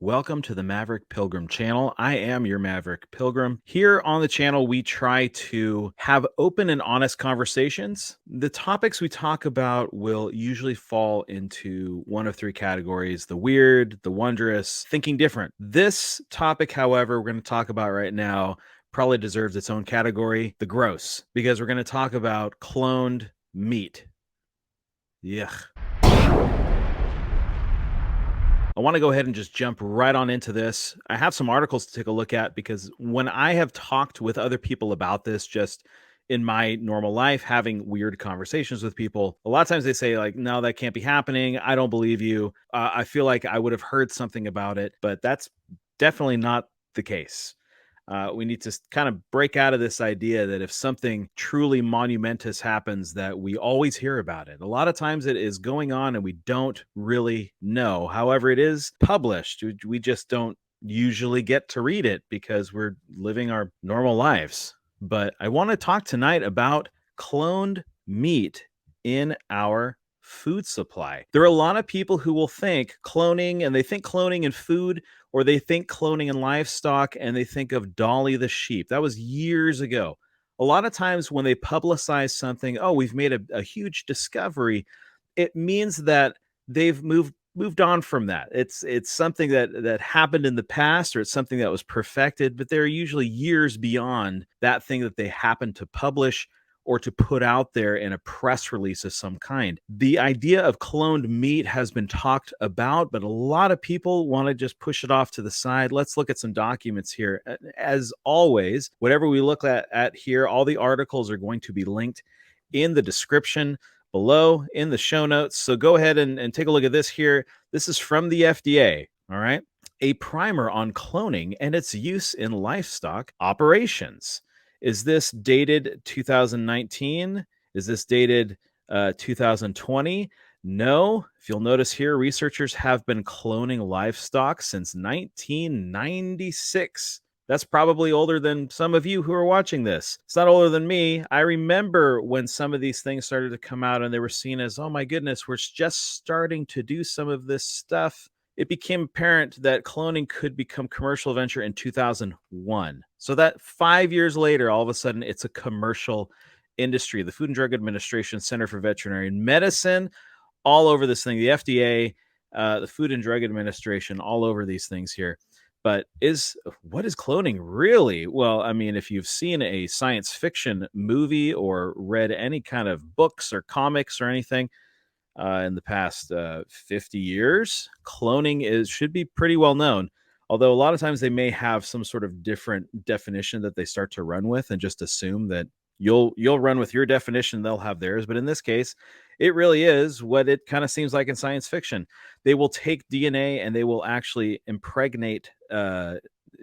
Welcome to the Maverick Pilgrim channel. I am your Maverick Pilgrim. Here on the channel, we try to have open and honest conversations. The topics we talk about will usually fall into one of three categories: the weird, the wondrous, thinking different. This topic, however, we're going to talk about right now probably deserves its own category: the gross, because we're going to talk about cloned meat. Yuck. I want to go ahead and just jump right on into this. I have some articles to take a look at because when I have talked with other people about this, just in my normal life, having weird conversations with people, a lot of times they say, like, no, that can't be happening. I don't believe you. I feel like I would have heard something about it, but that's definitely not the case. We need to kind of break out of this idea that if something truly monumentous happens, that we always hear about it. A lot of times it is going on and we don't really know. However, it is published. We just don't usually get to read it because we're living our normal lives. But I want to talk tonight about cloned meat in our food supply. There are a lot of people who will think cloning, and they think cloning in food, or they think cloning in livestock, and they think of Dolly the sheep. That was years ago. A lot of times when they publicize something, oh, we've made a huge discovery, it means that they've moved on from that. It's something that happened in the past, or it's something that was perfected, but they're usually years beyond that thing that they happen to publish or to put out there in a press release of some kind. The idea of cloned meat has been talked about, but a lot of people want to just push it off to the side. Let's look at some documents here. As always, whatever we look at here, all the articles are going to be linked in the description below in the show notes. So go ahead and take a look at this here. This is from the FDA. All right. A primer on cloning and its use in livestock operations. Is this dated 2019? Is this dated 2020? No. If you'll notice here, researchers have been cloning livestock since 1996. That's probably older than some of you who are watching this. It's not older than me. I remember when some of these things started to come out and they were seen as, oh my goodness, we're just starting to do some of this stuff. It became apparent that cloning could become commercial venture in 2001. So that 5 years later, all of a sudden, it's a commercial industry. The Food and Drug Administration, Center for Veterinary Medicine, all over this thing. The FDA, the Food and Drug Administration, all over these things here. But what is cloning really? Well, I mean, if you've seen a science fiction movie or read any kind of books or comics or anything, in the past 50 years, cloning should be pretty well known. Although a lot of times they may have some sort of different definition that they start to run with, and just assume that you'll run with your definition, they'll have theirs. But in this case, it really is what it kind of seems like in science fiction. They will take DNA and they will actually impregnate. In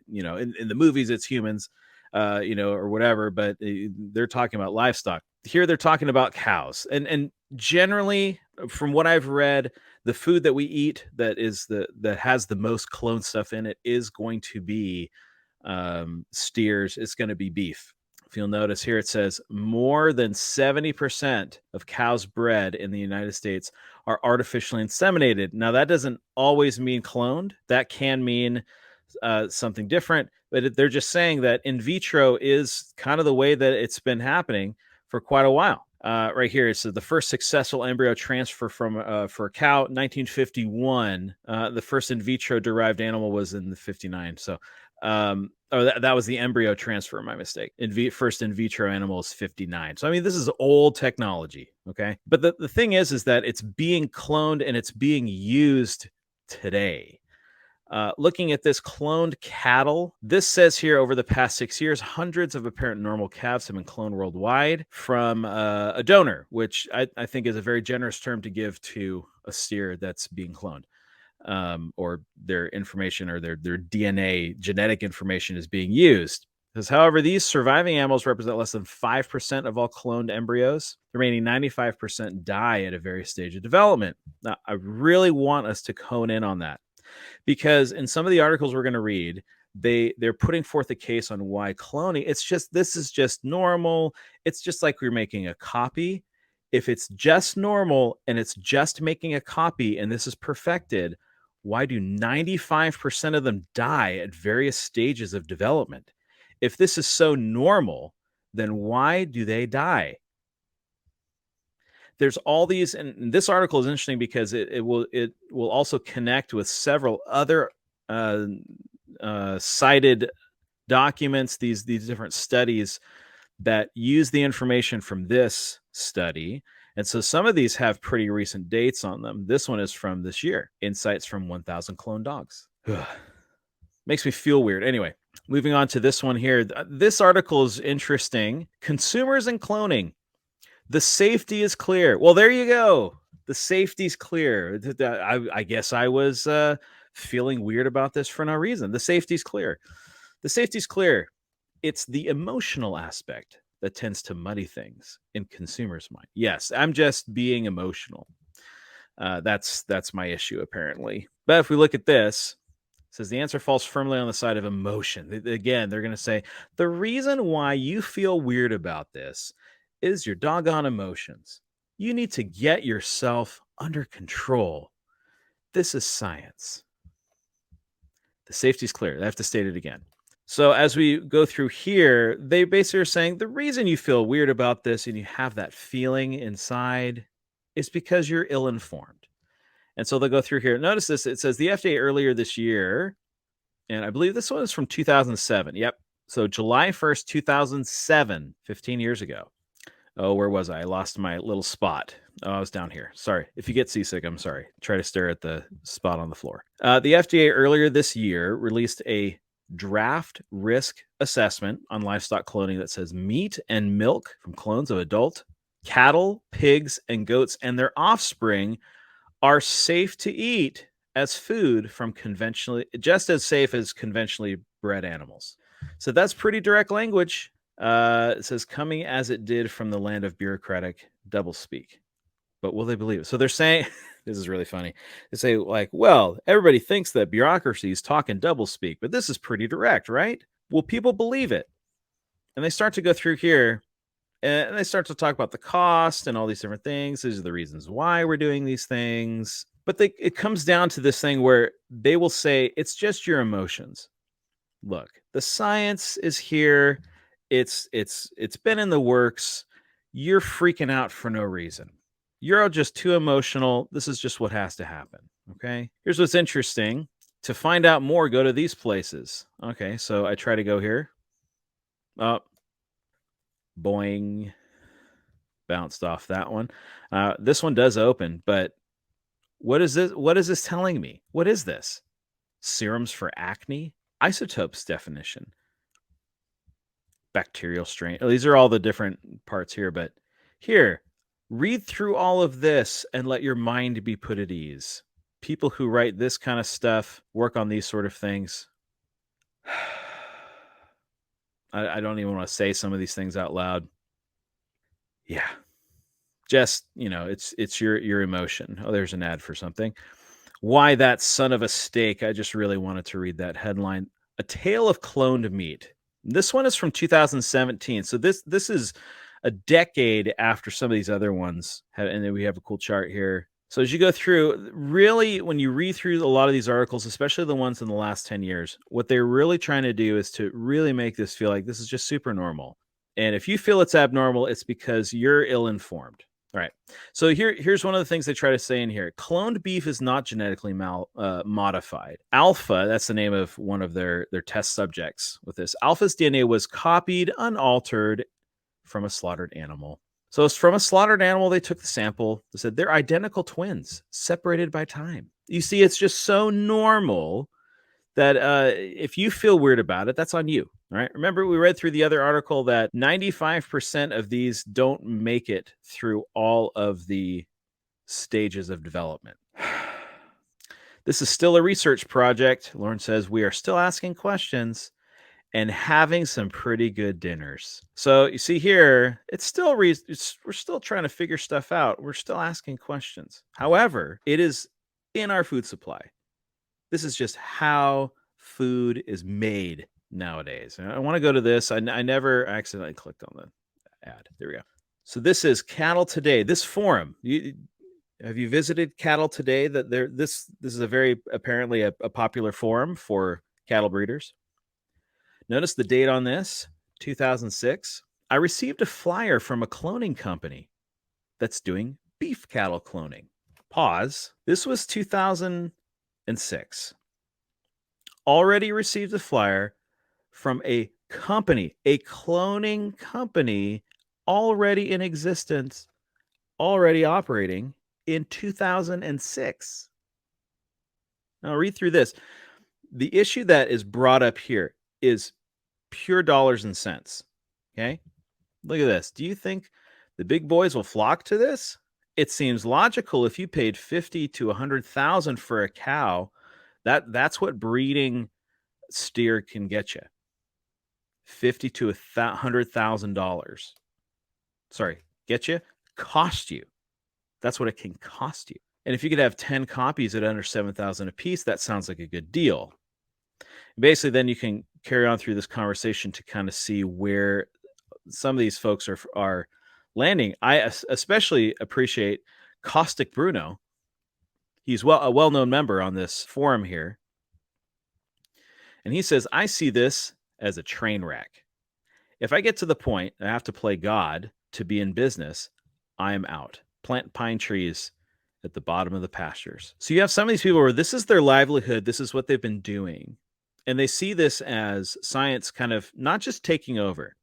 the movies, it's humans, or whatever, but they're talking about livestock. Here they're talking about cows, and generally, from what I've read, the food that we eat that has the most clone stuff in it is going to be steers. It's going to be beef. If you'll notice here, it says more than 70% of cows bred in the United States are artificially inseminated. Now, that doesn't always mean cloned. That can mean something different, but they're just saying that in vitro is kind of the way that it's been happening for quite a while. Right here, it says the first successful embryo transfer for a cow, 1951. The first in vitro derived animal was in the 59. So, that was the embryo transfer. My mistake. First in vitro animal is 59. So, I mean, this is old technology. Okay, but the thing is that it's being cloned and it's being used today. Looking at this cloned cattle, this says here over the past 6 years, hundreds of apparent normal calves have been cloned worldwide from a donor, which I think is a very generous term to give to a steer that's being cloned, or their information or their DNA genetic information is being used. Because, however, these surviving animals represent less than 5% of all cloned embryos. The remaining 95% die at a various stage of development. Now, I really want us to hone in on that, because in some of the articles we're going to read, they're putting forth a case on why cloning, this is just normal. It's just like we're making a copy. If it's just normal and it's just making a copy and this is perfected, Why do 95% of them die at various stages of development? If this is so normal, then why do they die? There's all these, and this article is interesting because it will also connect with several other uh, cited documents, these different studies that use the information from this study. And so some of these have pretty recent dates on them. This one is from this year. Insights from 1,000 cloned dogs. Makes me feel weird. Anyway, moving on to this one here. This article is interesting. Consumers and cloning. The safety is clear. Well, there you go. The safety's clear. I guess I was feeling weird about this for no reason. The safety's clear. The safety's clear. It's the emotional aspect that tends to muddy things in consumers' mind. Yes, I'm just being emotional. That's my issue, apparently. But if we look at this, it says the answer falls firmly on the side of emotion. Again, they're going to say the reason why you feel weird about this is your doggone emotions. You need to get yourself under control. This is science. The safety's clear. I have to state it again. So as we go through here, they basically are saying the reason you feel weird about this and you have that feeling inside is because you're ill-informed. And so they'll go through here. Notice this. It says the FDA earlier this year, and I believe this one is from 2007. Yep. So July 1st, 2007, 15 years ago. Oh, where was I? I lost my little spot. Oh, I was down here. Sorry. If you get seasick, I'm sorry. Try to stare at the spot on the floor. The FDA earlier this year released a draft risk assessment on livestock cloning that says meat and milk from clones of adult cattle, pigs, and goats and their offspring are safe to eat as food from just as safe as conventionally bred animals. So that's pretty direct language. It says coming as it did from the land of bureaucratic doublespeak. But will they believe it? So they're saying, this is really funny. They say, like, well, everybody thinks that bureaucracies talk in doublespeak, but this is pretty direct, right? Will people believe it? And they start to go through here and they start to talk about the cost and all these different things. These are the reasons why we're doing these things. But it comes down to this thing where they will say, it's just your emotions. Look, the science is here. It's been in the works. You're freaking out for no reason. You're all just too emotional. This is just what has to happen. Okay. Here's what's interesting. To find out more, go to these places. Okay. So I try to go here. Boing. Bounced off that one. This one does open, but what is this? What is this telling me? What is this? Serums for acne? Isotopes definition. Bacterial strain. These are all the different parts here, but here, read through all of this and let your mind be put at ease. People who write this kind of stuff, work on these sort of things. I don't even want to say some of these things out loud. Yeah. Just, it's your emotion. Oh, there's an ad for something. Why that son of a steak? I just really wanted to read that headline. A tale of cloned meat. This one is from 2017. So this is a decade after some of these other ones. And then we have a cool chart here. So as you go through, really, when you read through a lot of these articles, especially the ones in the last 10 years, what they're really trying to do is to really make this feel like this is just super normal. And if you feel it's abnormal, it's because you're ill-informed. All right. So here's one of the things they try to say in here. Cloned beef is not genetically modified. Alpha, that's the name of one of their test subjects with this. Alpha's DNA was copied, unaltered from a slaughtered animal. So it's from a slaughtered animal. They took the sample. They said they're identical twins, separated by time. You see, it's just so normal that if you feel weird about it, that's on you. All right. Remember, we read through the other article that 95% of these don't make it through all of the stages of development. This is still a research project. Lauren says we are still asking questions and having some pretty good dinners. So you see here, it's still we're still trying to figure stuff out. We're still asking questions. However, it is in our food supply. This is just how food is made nowadays. I want to go to this. I never accidentally clicked on the ad. There we go. So this is Cattle Today. This forum, Have you visited cattle today? That this is a very apparently a popular forum for cattle breeders. Notice the date on this, 2006. I received a flyer from a cloning company that's doing beef cattle cloning. Pause. This was 2006. Already received a flyer from a company, a cloning company already in existence, already operating in 2006. Now, read through this. The issue that is brought up here is pure dollars and cents. Okay? Look at this. Do you think the big boys will flock to this? It seems logical if you paid 50 to 100,000 for a cow, that's what breeding steer can get you. 50 to $100,000. Sorry, get you, cost you. That's what it can cost you. And if you could have 10 copies at under 7,000 a piece, that sounds like a good deal. Basically, then you can carry on through this conversation to kind of see where some of these folks are landing. I especially appreciate Caustic Bruno. He's a well-known member on this forum here. And he says, I see this as a train wreck. If I get to the point I have to play God to be in business, I am out. Plant pine trees at the bottom of the pastures. So you have some of these people where this is their livelihood, this is what they've been doing. And they see this as science kind of not just taking over,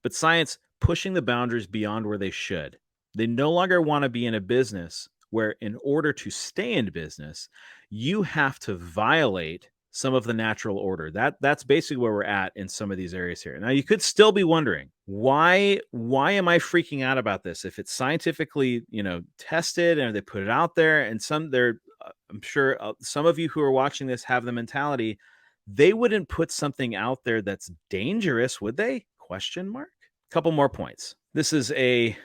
but science pushing the boundaries beyond where they should. They no longer want to be in a business where, in order to stay in business, you have to violate some of the natural order. That's basically where we're at in some of these areas here. Now, you could still be wondering, why am I freaking out about this? If it's scientifically, tested and they put it out there, and I'm sure some of you who are watching this have the mentality, they wouldn't put something out there that's dangerous, would they? Question mark. Couple more points. This is a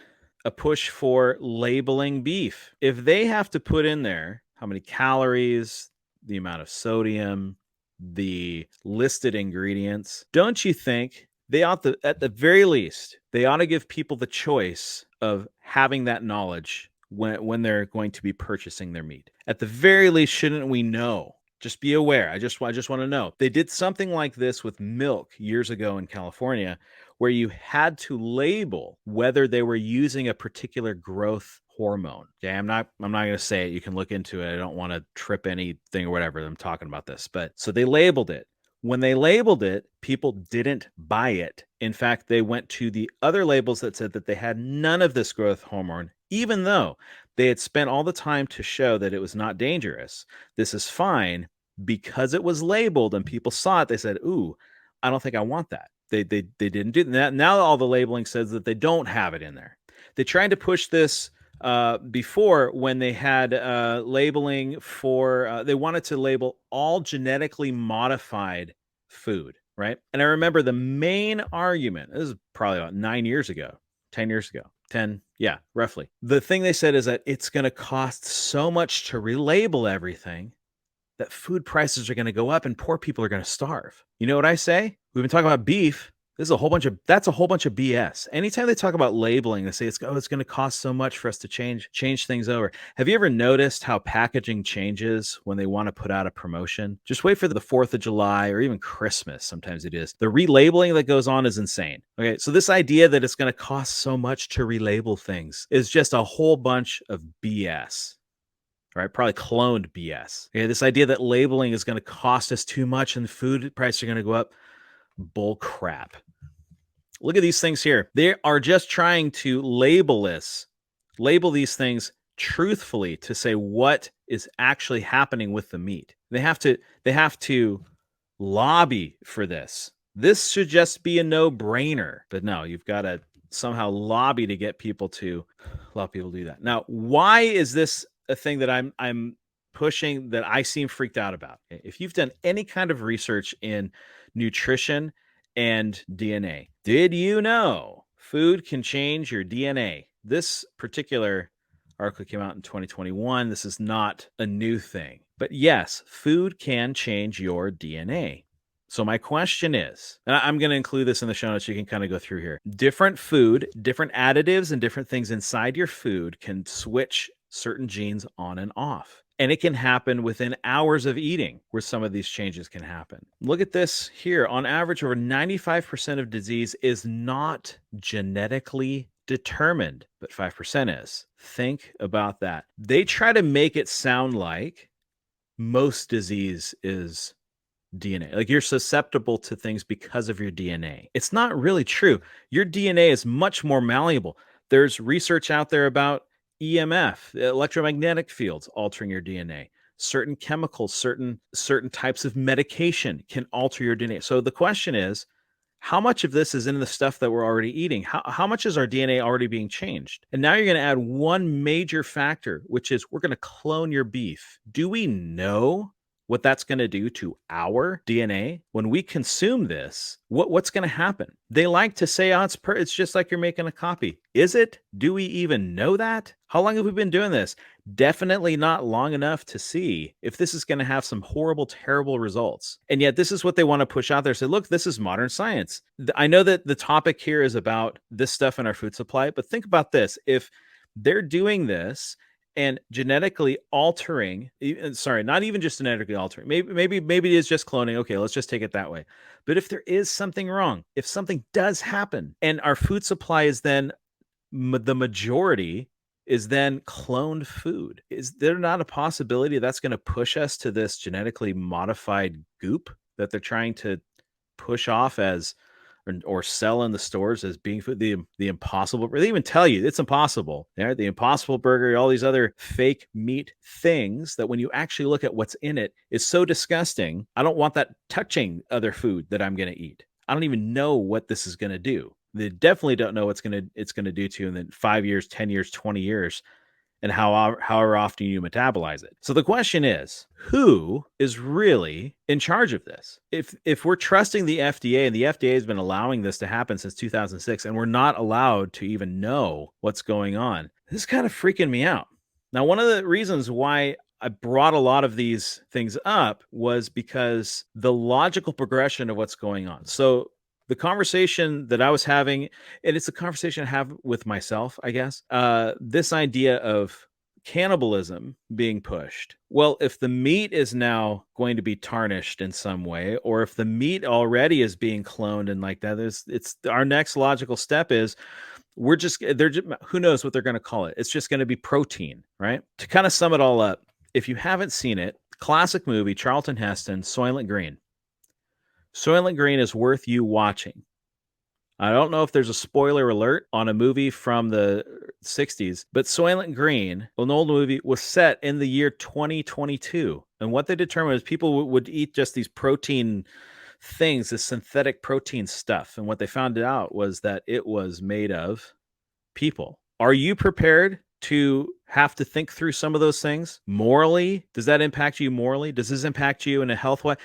push for labeling beef. If they have to put in there how many calories, the amount of sodium, the listed ingredients, don't you think they ought to, at the very least, they ought to give people the choice of having that knowledge when they're going to be purchasing their meat? At the very least, shouldn't we know? Just be aware. I just want to know. They did something like this with milk years ago in California, where you had to label whether they were using a particular growth hormone. Okay, I'm not going to say it. You can look into it. I don't want to trip anything or whatever. I'm talking about this, but so they labeled it. When they labeled it, people didn't buy it. In fact, they went to the other labels that said that they had none of this growth hormone, even though they had spent all the time to show that it was not dangerous. This is fine. Because it was labeled and people saw it, they said, ooh, I don't think I want that. They didn't do that. Now all the labeling says that they don't have it in there. They tried to push this before when they had labeling for, they wanted to label all genetically modified food, right? And I remember the main argument, this is probably about 9 years ago, 10 years ago, 10, yeah, roughly. The thing they said is that it's going to cost so much to relabel everything that food prices are going to go up and poor people are going to starve. You know what I say? We've been talking about beef. That's a whole bunch of BS. Anytime they talk about labeling, they say it's going to cost so much for us to change things over. Have you ever noticed how packaging changes when they want to put out a promotion? Just wait for the 4th of July or even Christmas. Sometimes it is. The relabeling that goes on is insane. Okay, so this idea that it's going to cost so much to relabel things is just a whole bunch of BS. Right? Probably cloned BS. Okay, this idea that labeling is going to cost us too much and food prices are going to go up. Bull crap. Look at these things here. They are just trying to label these things truthfully to say what is actually happening with the meat. They have to lobby for this. This should just be a no-brainer. But no, you've got to somehow lobby to get people to allow people to do that. Now, why is this a thing that I'm pushing that I seem freaked out about? If you've done any kind of research in nutrition and DNA, did you know food can change your DNA? This particular article came out in 2021. This is not a new thing. But yes, food can change your DNA. So my question is, and I'm going to include this in the show notes, you can kind of go through here. Different food, different additives, and different things inside your food can switch certain genes on and off. And it can happen within hours of eating where some of these changes can happen. Look at this here. On average, over 95% of disease is not genetically determined, but 5% is. Think about that. They try to make it sound like most disease is DNA. Like you're susceptible to things because of your DNA. It's not really true. Your DNA is much more malleable. There's research out there about EMF, electromagnetic fields altering your DNA. Certain chemicals, certain types of medication can alter your DNA. So the question is, how much of this is in the stuff that we're already eating? How much is our DNA already being changed? And now you're going to add one major factor, which is we're going to clone your beef. Do we know what that's going to do to our DNA when we consume this? What's going to happen? They like to say, oh, it's just like you're making a copy. Is it? Do we even know that? How long have we been doing this? Definitely not long enough to see if this is going to have some horrible, terrible results. And yet this is what they want to push out there. Say, look, this is modern science. I know that the topic here is about this stuff in our food supply, but think about this. If they're doing this and genetically altering, sorry, not even just genetically altering, maybe it is just cloning. Okay, let's just take it that way. But if there is something wrong, if something does happen and our food supply is then the majority is then cloned food, is there not a possibility that's going to push us to this genetically modified goop that they're trying to push off as or sell in the stores as being food? The impossible, they even tell you it's impossible. Yeah, the Impossible Burger, all these other fake meat things that when you actually look at what's in it is so disgusting. I don't want that touching other food that I'm going to eat. I don't even know what this is going to do. They definitely don't know what's it's going to do to you in the 5 years, 10 years, 20 years, and however often you metabolize it. So the question is, who is really in charge of this? If we're trusting the FDA, and the FDA has been allowing this to happen since 2006, and we're not allowed to even know what's going on, this is kind of freaking me out. Now, one of the reasons why I brought a lot of these things up was because the logical progression of what's going on. So the conversation that I was having, and it's a conversation I have with myself, I guess, this idea of cannibalism being pushed. Well, if the meat is now going to be tarnished in some way, or if the meat already is being cloned and like that, it's our next logical step is who knows what they're going to call it. It's just going to be protein, right? To kind of sum it all up, if you haven't seen it, classic movie, Charlton Heston, Soylent Green. Soylent Green is worth you watching. I don't know if there's a spoiler alert on a movie from the 60s, but Soylent Green, an old movie, was set in the year 2022. And what they determined is people would eat just these protein things, this synthetic protein stuff. And what they found out was that it was made of people. Are you prepared to have to think through some of those things morally? Does that impact you morally? Does this impact you in a health way?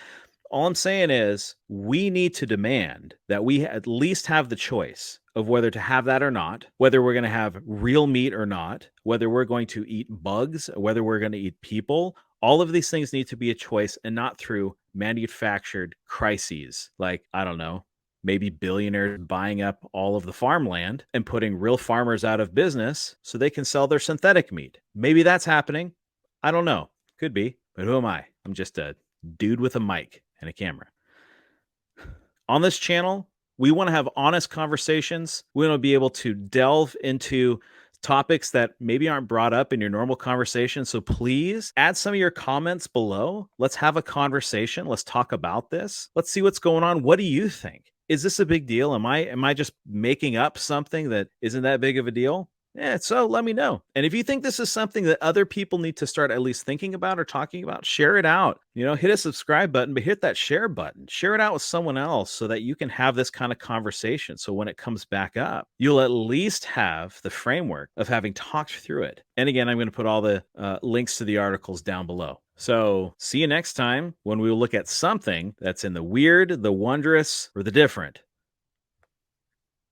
All I'm saying is we need to demand that we at least have the choice of whether to have that or not, whether we're going to have real meat or not, whether we're going to eat bugs, whether we're going to eat people. All of these things need to be a choice and not through manufactured crises. Like, I don't know, maybe billionaires buying up all of the farmland and putting real farmers out of business so they can sell their synthetic meat. Maybe that's happening. I don't know. Could be, but who am I? I'm just a dude with a mic and a camera. On this channel, we want to have honest conversations. We want to be able to delve into topics that maybe aren't brought up in your normal conversation. So please add some of your comments below. Let's have a conversation. Let's talk about this. Let's see what's going on. What do you think? Is this a big deal? Am I just making up something that isn't that big of a deal? Yeah, so let me know. And if you think this is something that other people need to start at least thinking about or talking about, share it out. Hit a subscribe button, but hit that share button. Share it out with someone else so that you can have this kind of conversation. So when it comes back up, you'll at least have the framework of having talked through it. And again, I'm going to put all the links to the articles down below. So see you next time when we will look at something that's in the weird, the wondrous, or the different.